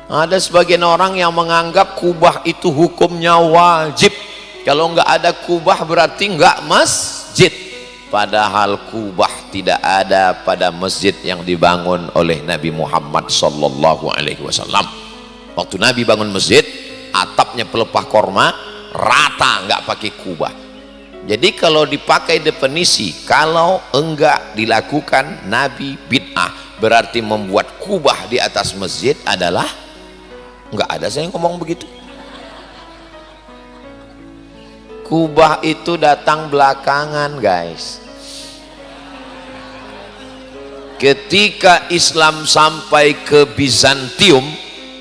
Ada sebagian orang yang menganggap kubah itu hukumnya wajib. Kalau nggak ada kubah berarti nggak masjid. Padahal kubah tidak ada pada masjid yang dibangun oleh Nabi Muhammad sallallahu alaihi wasallam. Waktu Nabi bangun masjid, atapnya pelepah korma, rata, nggak pakai kubah. Jadi kalau dipakai definisi, kalau enggak dilakukan Nabi bid'ah, berarti membuat kubah di atas masjid adalah enggak ada. Saya ngomong begitu. Kubah itu datang belakangan, guys. Ketika Islam sampai ke Bizantium,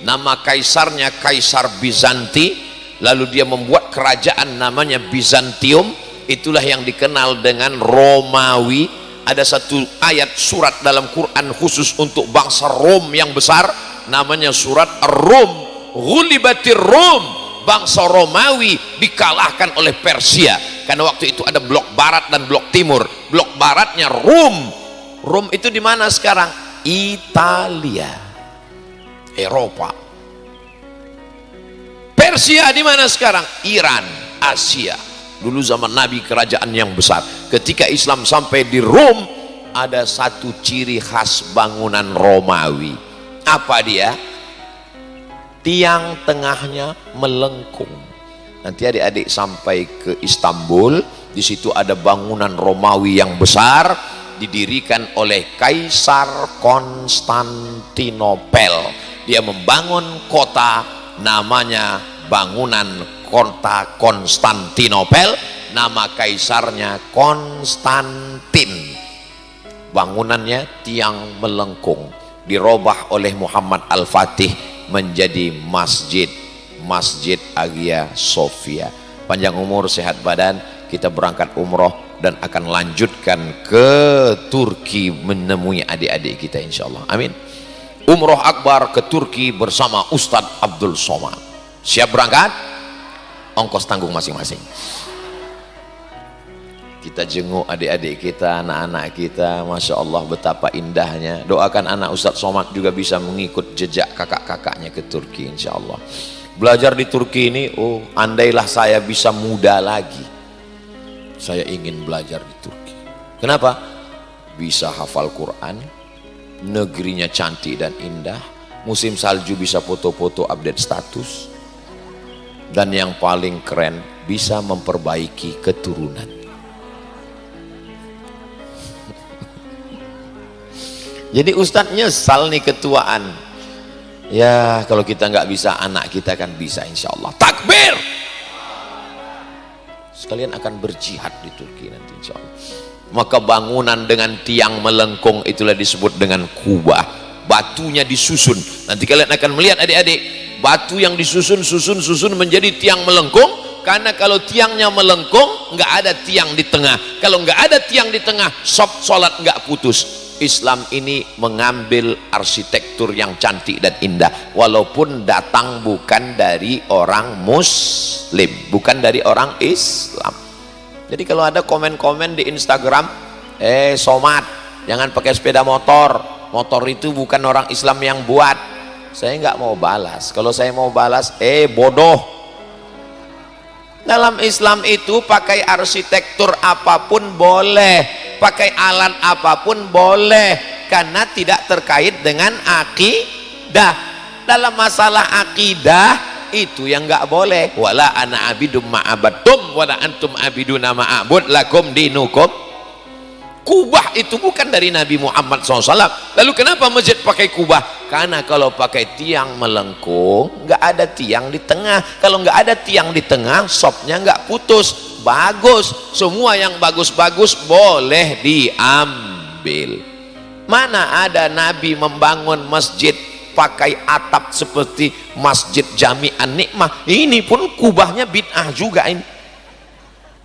nama kaisarnya Kaisar Bizanti, lalu dia membuat kerajaan namanya Bizantium, itulah yang dikenal dengan Romawi. Ada satu ayat surat dalam Quran khusus untuk bangsa Rom yang besar, namanya surat Ar-Rum. Ghulibatir Rum, bangsa Romawi dikalahkan oleh Persia, karena waktu itu ada blok barat dan blok timur. Blok baratnya Rum. Rum itu di mana sekarang? Italia, Eropa. Persia di mana sekarang? Iran, Asia. Dulu zaman Nabi kerajaan yang besar. Ketika Islam sampai di Rom, ada satu ciri khas bangunan Romawi. Apa dia? Tiang tengahnya melengkung. Nanti adik-adik sampai ke Istanbul, di situ ada bangunan Romawi yang besar, didirikan oleh Kaisar Konstantinopel. Dia membangun kota, namanya bangunan kota Konstantinopel, nama kaisarnya Konstantin. Bangunannya tiang melengkung, dirubah oleh Muhammad Al-Fatih menjadi Masjid Hagia Sophia. Panjang umur, sehat badan, kita berangkat umroh dan akan lanjutkan ke Turki menemui adik-adik kita insyaallah. Amin. Umroh akbar ke Turki bersama Ustadz Abdul Somad. Siap berangkat? Ongkos tanggung masing-masing. Kita jenguk adik-adik kita, anak-anak kita. Masya Allah betapa indahnya. Doakan anak Ustadz Somad juga bisa mengikut jejak kakak-kakaknya ke Turki insya Allah. Belajar di Turki ini, oh andailah saya bisa muda lagi, saya ingin belajar di Turki. Kenapa? Bisa hafal Quran, negerinya cantik dan indah, musim salju bisa foto-foto update status, dan yang paling keren bisa memperbaiki keturunan. Jadi Ustadz nyesal nih ketuaan. Ya kalau kita nggak bisa, anak kita kan bisa insya Allah. Takbir! Sekalian akan berjihad di Turki nanti insya Allah. Maka bangunan dengan tiang melengkung itulah disebut dengan kubah. Batunya disusun. Nanti kalian akan melihat adik-adik, batu yang disusun menjadi tiang melengkung. Karena kalau tiangnya melengkung, nggak ada tiang di tengah. Kalau nggak ada tiang di tengah, sholat nggak putus. Islam ini mengambil arsitektur yang cantik dan indah, walaupun datang bukan dari orang Muslim, bukan dari orang Islam. Jadi kalau ada komen-komen di Instagram, Somad jangan pakai sepeda motor, motor itu bukan orang Islam yang buat. Saya nggak mau balas. Kalau saya mau balas, bodoh. Dalam Islam itu pakai arsitektur apapun boleh, pakai alat apapun boleh, karena tidak terkait dengan akidah. Dalam masalah akidah itu yang nggak boleh. Wala ana abidum ma'abattum wala antum abiduna ma'abud lakum dinukum. Kubah itu bukan dari Nabi Muhammad SAW. Lalu kenapa masjid pakai kubah? Karena kalau pakai tiang melengkung, nggak ada tiang di tengah. Kalau nggak ada tiang di tengah, sopnya nggak putus. Bagus, semua yang bagus-bagus boleh diambil. Mana ada Nabi membangun masjid pakai atap seperti Masjid Jami'an Nikmah. Ini pun kubahnya bid'ah juga ini.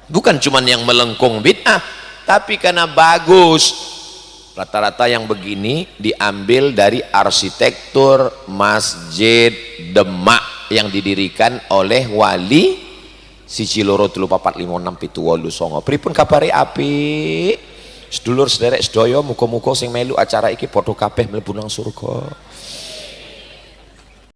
Bukan cuman yang melengkung bid'ah, tapi karena bagus. Rata-rata yang begini diambil dari arsitektur Masjid Demak yang didirikan oleh Wali siji loro telu papat lima enam pitu wolu songo. Pripun kabare apik? Sedulur sederek sedaya muga-muga sing melu acara iki padha kabeh mlebu nang surga.